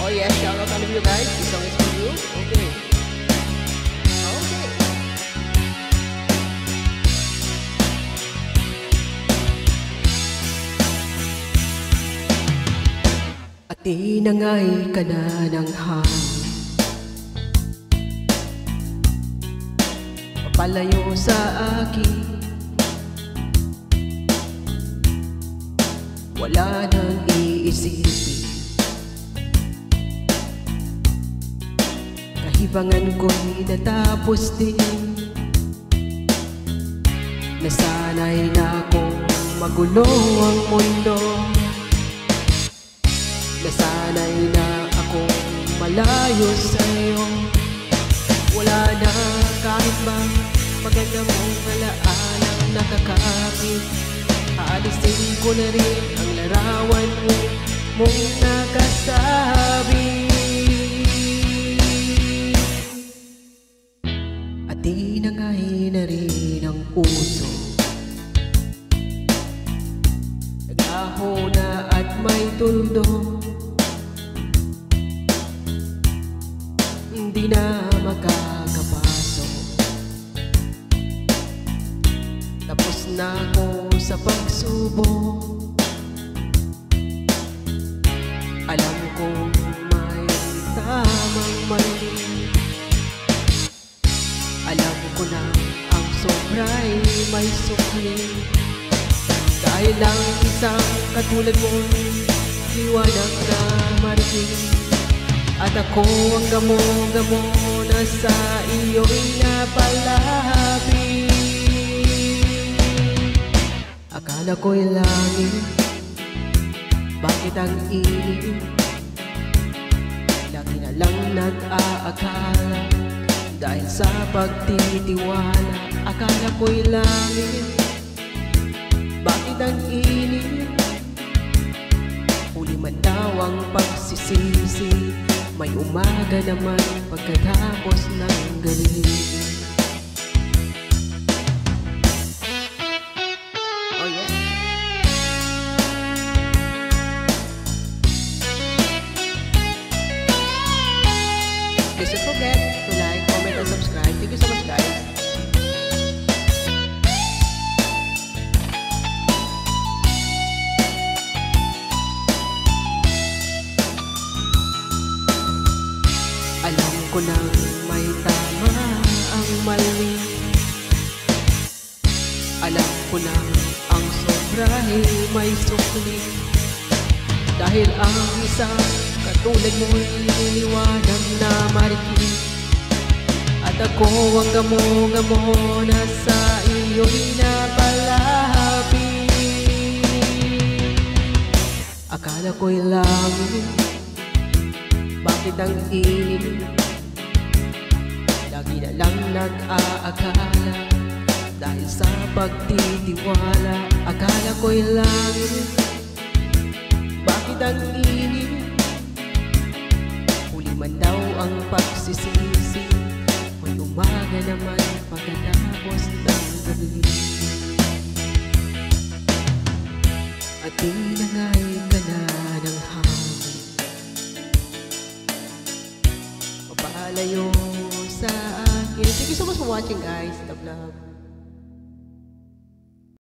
Oh yes, shout out all of you guys. This song is for you. Okay. Okay. At tinangay ka na ng hangin, papalayo sa akin. Wala nang iisipin, kahibangan ko'y natapos din. Nasanay na akong magulo ang mundo, nasanay na akong malayo sa'yo. Wala na kahit ba maganda mong alaalang nakakapit. Aalisin ko na rin ang larawan mo mong nakasabi. At tinangay na rin ang puso, nagaho na at may tuldo. Hindi na makakapasok, tapos na ako sa pagsubok. Alam kong may tamang mali, alam ko na ang sobra'y may sukli. Dahil lang isang katulad mo, liwanag na mariting. At ako ang gamo-gamo na sa iyo'y napalapit. Akala ko'y langit, bakit ang init? Lagi na lang nag-aakala dahil sa pagtitiwala. Akala ko'y langit, bakit ang init? Huli man daw ang pagsisisi, may umaga naman pagkatapos ng gabi. Oh yeah. Please don't forget to like, comment, and subscribe. Thank you so much, guys. Alam ko nang may tama ang mali, alam ko nang ang sobra'y may sukli. Dahil ang isang katulad mo'y liwanag na mariting. At ako ang gamo-gamo na sa iyo'y napalapit. Akala ko'y langit, bakit ang init? Lagi na lang nag-aakala dahil sa pagtitiwala. Akala ko'y langit, bakit ang init? Huli man daw ang pagsisisi, may umaga naman pagkatapos ng gabi. At tinangay ka na ng hangin, papalayo sa akin. Thank you so much for watching, guys. Love, love.